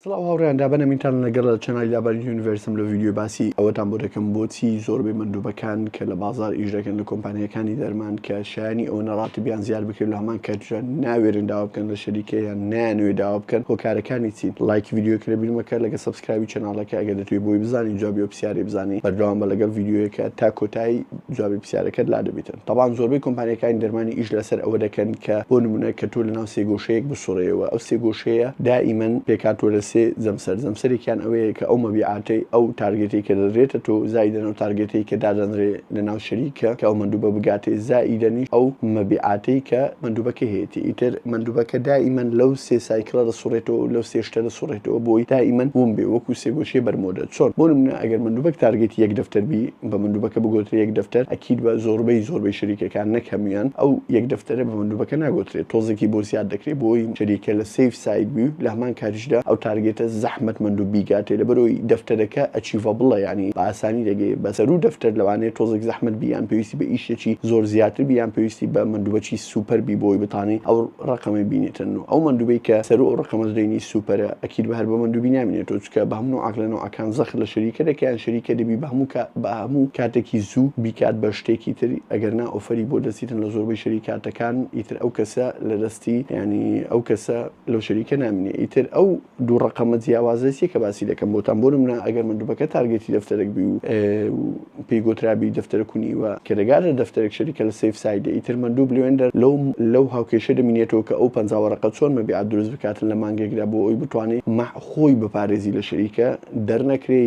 سڵاو هاوڕێیان دابەنەمینتان لەگەڵ لە چەنالی دابانی یونیڤرسم لە ڤیدیۆ باسی ئەوەتان بۆ دەکەم بۆچی زۆربەی مندوبەکان کە لە بازار ئیش دەکەن لە کۆمپانیەکانی دەرمان کە شایانی ئەوە نەڕاتبیان زیاد بکرێت لە هەمان کاتژە ناوێرن داوا بکەن لە شەریکەیان نانوێ داوا بکەن هۆکارەکانی چین لایکی ڤیدیۆکە لە بیرمەکە لەگە سەبسکرایبی چەناڵەکە ئەگەر دەتوێت بۆی بزانی جوابی ئەو پرسیارەی بزانی بەردەوام بە لەگەڵ ڤیدیۆیەکە تا کۆتایی جوابی پرسیارەکەت لا دەبێتن طبعاً زۆربەی کۆمپانیەکانی دەرمانی ئیش لەسەر ئەوە دەکەن کە بۆ نمونە کە تۆ لەناو سێ گۆشەیەک بسوڕێەوە ئەو سێ گۆشەیە دائیمەن پێکاتۆ لە سێ زەمسەرێکیان ئەوەیە کە ئەو مەبیعاتەی ئەو تارگێتی کە دەدرێتە تۆ زایدەنەوە تارگێتی کە دادەنرێ لە ناو شەریکە کە ئەو مندوبە بگاتێ زائیدەنیش ئەو مەبیعاتەی کە مندوبەکە هەیەی ئیتر مندوبەکە دائیمەن لەو سێ سایکڵە دەسوڕێتەوە لەو سێ شتە دەسوڕێتەوە بۆی دائیمەن بووم بێ وەکو سێ گۆشەی بەرمۆدە چۆن بۆ نمونە ئەگەر مندوبەک تارگێتی یەک دەفتەر بی بە مندوبەکە بگۆترێ یەک دەفتەر ئەکید بە زۆربەی شەریکەکان نەک هەمویان ئەو یەک دەفتەرە بە مندوبەکە ناگۆترێت تۆزێکی بۆ زیاد دەکرێت بۆی شەریکە لە سیف سایت بی لە هەمان کاریشدا ئەو تارگێتە زەحمەت مندوب بیگاتێ لەبەرەوەی دەفتەرەکە ئەچیڤەبڵە ینی بە ئاسانی دەگەی بەسەر و دەفتەر لەوانەیە تۆزێک زەحمەت بیان پێویستی بە ئیشێکی زۆر زیاتر بیان پێویستی بە مندوبەکی سوپەر بی بۆی بتانی ئەو ڕقەمەی بینێتن و ئەو مندوبەی کە سەر ئەو ڕقەمە دەینی سوپەرە ئەکید بە هەر بە مندوبی نامێنێتەوە چکە بە هەموو عەقلەنەوە ئەکان زەخ لە شەریکە دەکەیان شەریکە دەبی بە هەموو کاتێکی زوو بیکات بە شتێکی تر ئەگەرنا ئۆفەری بۆ دەستیتن لە زۆربەی شەریکاتەکان ئیتر ئەو کەسە لە دەستی ینی ئەو کەسە لەو شەریکە نامێنێ ئیتر ئەو دوو ڕقەمە جیاوازەیە کە باسی دەکەم بۆتان بۆ نمونە ئەگەر مندوبەکە تارگێتی دەفتەرێک بی و پێی گۆترابی دەفتەرە کونیوە کە دەگاتە دەفتەرێک شەریکە لە سیف سایدە ئیتر مندوب لێوێندە لەو هاوکێشە دەمینێتەوە کە ئەو 50 وەرەقە چۆن مەبیعات دروست بکاتن لە مانگێکدا بۆ ئەوی بتوانێت خۆی بپارێزی لە شەریکە دەرنەکرێ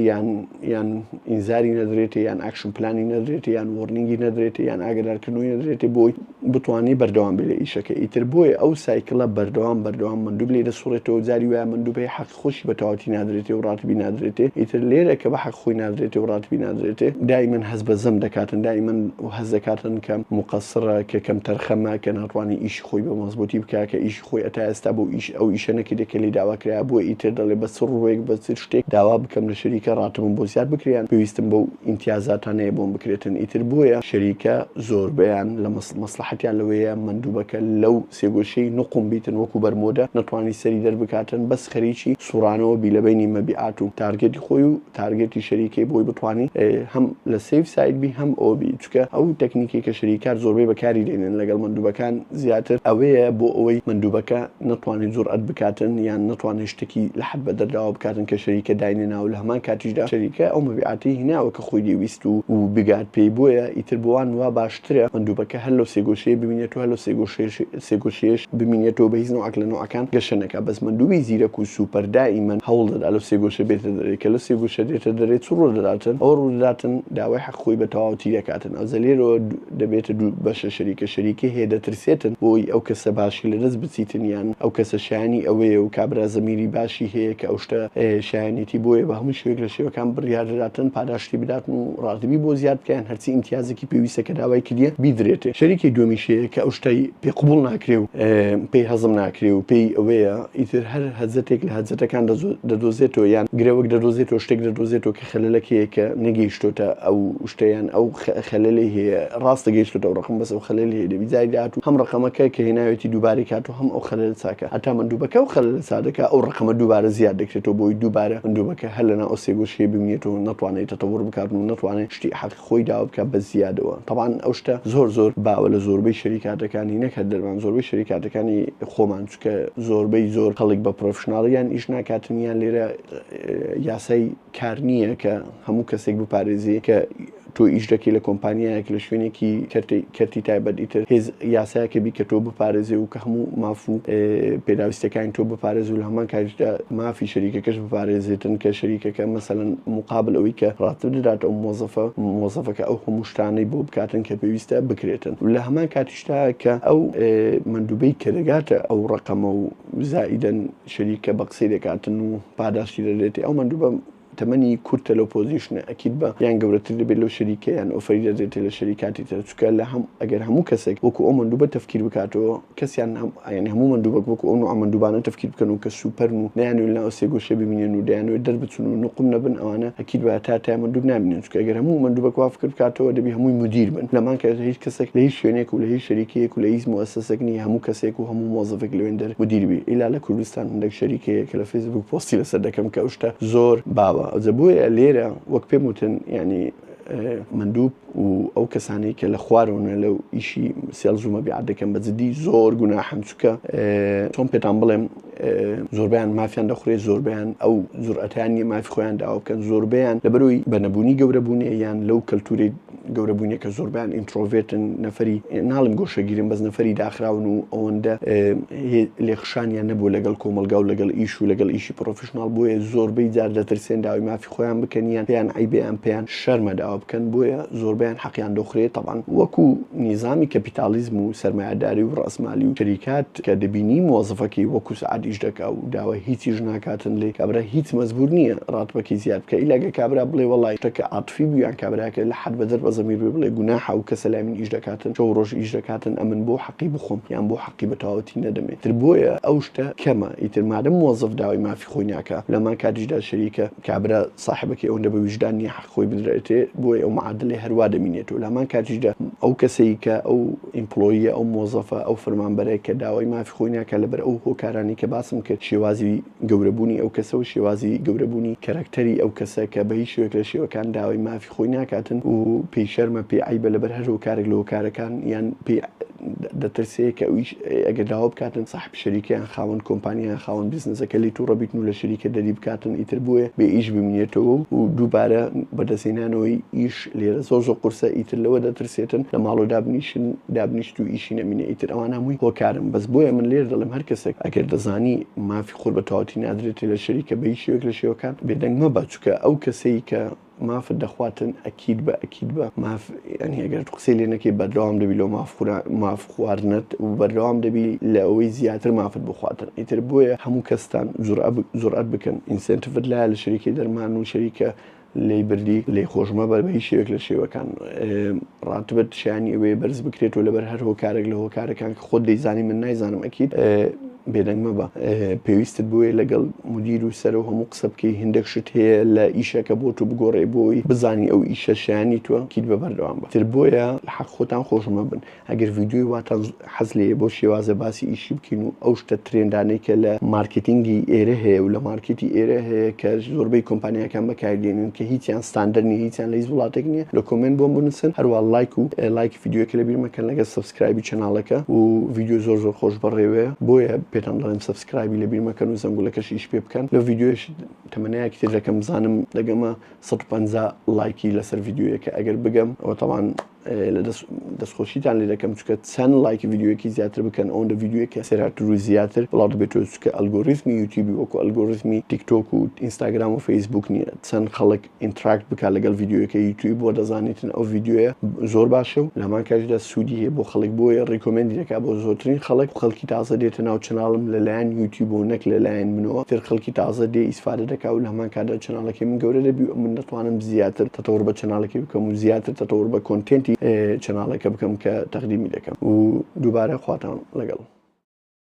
یان ئینزاری نەدرێتێ یان ئاکشن پلانی نەدرێتێ یان وەرنینگی نەدرێتێ یان ئاگادارکردنەوەی نەدرێتێ بۆی بتوانێت بەردەوام بێ لە ئیشەکە ئیتر بۆیە ئەو سایکڵە بەردەوام مندوب لێ دەسوڕێتەوە جاری وایە مندوبەی حەق خۆشی بە تەواوەتی نادرێتێ و ڕاتبی نادرێتێ ئیتر لێرە کە بە حەق خۆی نادرێتێ و ڕاتبی نادرێتێ دائیمەن هەز بە زەم دەکاتن دائیمەن هەز دەکاتن کە مقەسڕە کە کەم تەرخەمە کە ناتوانانی ئیشی خۆی بە مەزبوطی بکات کە ئیشی خۆی ئەتا ئێستا بۆ ئەو ئیشە نەکردێکە لێ داواکرا بۆ ئیتر دەڵێ بە سڕ ڕووێک بە شتێک داوا بکەم لە شەریکە ڕاتبم بۆ زیاد بکریان پێویستم بەو ئیمتیازاتانەیە بۆم بکرێتن ئیتر بۆیە شەریکە زۆربەیان لە مەسلحەتیان لەوەیە مندوبەکە لەو سێگۆشەی نقم بیتن وەکو بەرمۆدە نەتوانی سەری دەربکاتن بەس خەریکی سوڕانەوە بی لە بینی مەبیعات و تارگێتی خۆی و تارگێتی شەریکەی بۆی بتوانی هەم لە سیف سایت بی هەم ئۆبی چکە ئەو تەکنیکی کە شەریکار زۆربەی بەکاری دێنن لەگەڵ مندوبەکان زیاتر ئەوەیە بۆ ئەوەی مندوبەکە نەتوانێت جورئەت بکاتن یان نەتوانێت شتێکی لە حەد بە دەرداوا بکاتن کە شەریکە داینێناو لە هەمان کاتیشدا شەریکە ئەو مەبیعاتی هیناوە کە خۆی دەویست و بگات پێی بۆیە ئیتر بۆوان وا باشترە مندوبەکە هەر لەو سێگۆشەیە ببینێتەوە هەر لەو سێگۆشەیەش ببینێتەوە بە هیچ عەقلەنەوەکان گەشەنەکە بەس مندوبی زیرەک و سوپەر دائیمەن هەوڵ دەدا لەو سێگۆشە بێتە دەرێ کە لە سێگۆشە دێتە دەرێ چ ڕوو دەداتن ئەو ڕوو دەداتن داوای حەق خۆی بە تەواوەتی دەکاتن ئەو لێرەوە دەبێتە دوو بەشە شەریکە هەیە دەترسێتن بۆی ئەو کەسە باشی لەدەست بچیتن یان ئەو کەسە شایانی ئەوەیە و کابرا زەمیری باشی هەیە کە ئەو شتە شایانێتی بۆیە بە هەموو شوێک لە شێوەکان بڕیار دەداتن پاداشتی بداتن و ڕاتبی بۆ زیاد بکەن هەرچی ئیمتیازێکی پێویستە کە داوای کردیە بیدرێتێ شەریکی دومیشەیە کە ئەو شتەی پێ قبوڵ ناکرێ و پێی هەزم ناکرێ و پێی ئەوەیە ئیتر هەر هەزەتێک لە هەزەتەکان دەدۆزێتەوە یان گرێوەک دەدۆزێتەوە شتێک دەدۆزێتەوە کە خەلەلەکەیە کە نەگەیشتۆتە ئەو شتەیان ئەو خەلەلی هەیە ڕاستە گەیشتۆتە ئەو ڕقم بەس ئەو خەلەلی هەیە دەبی جای داهات و هەم ڕقەمەکە کە هێناوێتی دووبارەی کات و هەم ئەو خەلەل چاکە هەتا مندوبەکە و خەلەل چادەکە ئەو ڕقەمە دووبارە زیاد دەکرێتەوە بۆی دووبارە مندوبەکە هەر لەناو ئەو سێگۆشەیە ببینێتەوە نەتوانێت تەتەوور بکات و نەتوانێت شتی حەق خۆی داوا بکات بە زیادەوە طبعاً ئەو شتە زۆر باوە لە زۆربەی شەریکاتەکانی نەکات دەرمان زۆربەی شەریکاتەکانی خۆمان چکە زۆر خەڵک بە پرۆفشناڵیان ئیش ناکاتنیان لێرە یاسای کار نییە کە هەموو کەسێک بپارێزی کە تۆ ئیش دەکەی لە کۆمپانیایەک لە شوێنێکی کەرتی تایبەت ئیتر هێز یاسایەکە بی کە تۆ بپارێزی و کە هەموو ماف و پێداویستەکانی تۆ بپارێزی و لە هەمان کاتیشدا مافی شەریکەکەش بپارێزێتن کە شەریکەکە مەسەلەن مقابل ئەوەی کە ڕاتب دەدات ئەو مۆزەفەکە ئەو هەموو شتانەی بۆ بکاتن کە پێویستە بکرێتن لە هەمان کاتیشدا کە ئەو مندوبەی کە دەگاتە ئەو ڕقەمە و زائیدەن شەریکە بە قسەی دەکاتن و پاداشتی دەدرێتی ئەو مندوبە تەمەنی کورتە لەو پۆزیشنە ئەکید بە یان گەورەتر دەبێت لەو شەریکە یان ئۆفەری دەدرێتێ لە شەریکاتی تر چونکە لە ئەگەر هەموو کەسێک وەکو ئەو مندوبە تەفکیر بکاتەوە کەسیان ینی هەموو مندوبەک وەکو ئەو نوع مندوبانە تەفکیر بکەن و کە سوپەرن و نەیانوێت لەناو سێگۆشە ببینێن و دەیانوێت دەربچون و نقم نەبن ئەوانە ئەکید بە تا مندوب نامێنن چونکە ئەگەر هەموو مندوبەک وا فکر بکاتەوە دەبێت هەمووی مدیر بن لەمان کە هیچ کەسێک لە هیچ شوێنێک و لە هیچ شەریکەیەک و لە هیچ مؤسسەسێک نیە هەموو کەسێک و هەموو مۆزەفێک لەوێن دەر مدیر بێ ئیلا لە کوردستان هەندێک شەریکەیە کە لە فێسبوک پۆستی لەسەر دەکەم کە ئەو شتە زۆر باوە ئەوجا بۆیە لێرە وەک پێم وتن ینی مندوب و ئەو کەسانەی کە لە خوارەوە لەو ئیشی سێڵز و مەبیعات دەکەن بەجددی زۆر گوناحن چونکە چۆن پێتان بڵێم زۆربیان مافیان دەخورێت زۆربیان ئەو جورئەتیان نیە مافی خۆیان داوا بکەن زۆربیان لەبەرەوەی بەنەبوونی گەورەبوونێ یان لەو کەلتوری گەورەبوونیە کە زۆربیان ئینترۆڤێتن نەفەری ناڵم گۆشەگیرن بەس نەفەری داخراون و ئەوەندە لێخشانیان نەبوو لەگەڵ کۆمەلگا و لەگەڵ ئیش و لەگەڵ ئیشی پرۆفشنال بۆیە زۆربەی جار دەترسێن داوای مافی خۆیان بکەن یان پێیان عیبیان پێیان شەرمە داوا بکەن بۆیە زۆربیان حەقیان دۆخرێت طبعاً وەکو نیزامی کەپیتالیزم و سەرمایه‌داری و ڕاسمالی و شەریکات کە دەبینی مۆزەفەکەی وەکو سەعات ئیش دەکا و داوای هیچیش ناکاتن لێ کابرا هیچ مەزبور نییە ڕاتبەکەی زیاد بکە ئیلاگە کابرا بڵێ وەڵای شتەکە عاتفی بوویان کابراکە لە حد بەدەر بە زەمیر بڵێ گوناحە و کەسە لای من ئیش دەکاتن شەو ڕۆژ ئیش دەکاتن ئەمن بۆ حەقی بخۆم یان بۆ حەقی بەتەواوەتی نەدەمێت تر بۆیە ئەو شتە کەمە ئیتر مادەم مۆزەف داوای مافی خۆی ناکە لەمان کاتیشدا شەریکە کابرا صاحبەکەی ئەوەندە بە ویژدان نیە حەق خۆی بدرێتێ بۆیە ئەو معادلێ هەروە دەمینێتەوە لەمان کاتیشدا ئەو کەسەی کە ئەو ئیمپلۆیە ئەو مۆزەفە ئەو فەرمانبەرەیە کە داوای مافی خۆی ناکە لەبەر ئەو هۆکارانی کە باسم کرد شێوازی گەورەبوونی ئەو کەسە و شێوازی گەورەبوونی کەرەکتەری ئەو کەسە کە بە هیچ شوێک لە شێوەکان داوای مافی خۆی ناکاتن و پێی شەرمە پێی عیبە لەبەر هەر هۆکارێک لە هۆکارەکان یان پێی دەترسەیە کە ئەویش ئەگەر داوا بکاتن صاحب شەریکیان خاوەن کۆمپانیان خاوەن بیزنسەکە لی تووڕە بیتن و لە شەریکە دەری بکاتن ئیتر بووە بێ ئیش بمینێتەوە و دووبارە بەدەستێنانەوەی ئیش لێرە زۆر قورسە ئیتر لەوە دەترسێتن لە ماڵۆ دابنیشت و ئیشی نەمینە ئیتر ئەوان هەمووی هۆکارم بەس بۆیە من لێر دەڵێم هەر کەسێک ئەگەر دەزانی مافی خۆر بە تەواوەتی نادرێتێ لە شەریکە بە هیچ شوێک لە شێوەکان بێدەنگ مەبە چونکە ئەو کەسەی کە مافت دەخواتن ئەکید بە ماف ینی ئەگەر قسەی لێ نەکەی بەردەوام دەبی لەو ماف خواردنت و بەردەوام دەبی لە ئەوەی زیاتر مافت بخواتن ئیتر بۆیە هەموو کەستان جورئەت بکەن ئینسنتیڤت لایە لە شەریکی دەرمان و شەریکە لێی بردی لێ خۆشمە بەر بە هیچ شێوێک لە شێوەکان ڕاتبەت شیانی ئەوەیە بەرز بکرێتەوە لەبەر هەر هۆکارێک لە هۆکارەکان کە خۆت دەیزانی من نایزانم ئەکید بێدەنگ مەبە پێویستت بووە لەگەڵ مدیر و سەر و هەموو قسە بکەی هندێک شت هەیە لە ئیشەکە بۆ تو بگۆڕێ بۆی بزانی ئەو ئیشە شیانی تووە کیت بە بەردەوام بە تر بۆیە لە حەق خۆتان خۆشمە بن ئەگەر ڤیدیۆی واتان حەز لێ بۆ شێوازە باسی ئیشی بکەین و ئەو شتە ترێندانەی کە لە مارکتینگی ئێرە هەیە و لە مارکتی ئێرە هەیە کە زۆربەی کۆمپانیەکان بەکاردێنن کە هیچیان ستاندەر نیە هیچیان لە هیچ وڵاتێک نییە لە کۆمنت بۆم بنووسن هەروە لایک ڤیدیۆکە لەبیر مەکەن لەگەڵ سەبسکرایبی چەناڵەکە و ڤیدیۆ زۆر خۆش بەڕێوەیە بۆیە پێتان دەڵێم سەبسکرایبی لەبیر مەکەن و زەنگۆلەکەش ئیش پێ بکەن لە ڤیدیۆش تەمەنایەکی تر دەکەم بزانم دەگەمە 150 لایکی لەسەر ڤیدیۆیەکە ئەگەر بگەم ئەوە تەوان لە دەستخۆشیتان لێ دەکەم چکە چەند لایکی ڤیدیۆیەکی زیاتر بکەن ئەوەندە ڤیدیۆیەکە سێراتر و زیاتر بڵاو دەبێتەوە چکە ئەلگۆریتمی یوتیوبی وەکو ئەلگۆریتمی تیکتۆک و ئینستاگرام و فەیسبوک نییە چەند خەڵک ئینتراکت بکات لەگەڵ ڤیدیۆیەکە یوتیوب بۆ دەزانیتن ئەو ڤیدیۆیە زۆر باشە و لەمان کاتیشدا سوودی هەیە بۆ خەڵک بۆیە ڕیکۆمەندی دەکات بۆ زۆرترین خەڵک خەڵکی تازە دێتە ناو چناڵم لەلایەن یوتیوب و نەک لەلایەن منەوە تر خەڵکی تازە دێ ئیسفادە دەکات و لە هەمان کاتدا چناڵەکەی من گەورە دەبی و من دەتوانم زیاتر تەتەوەر بە چناڵەکەی بکەم و زیاتر تەتەوەر بە کۆنتێنتی چناڵەکە بکەم کە تەقدیمی دەکەم و دووبارە خواتان لەگەڵ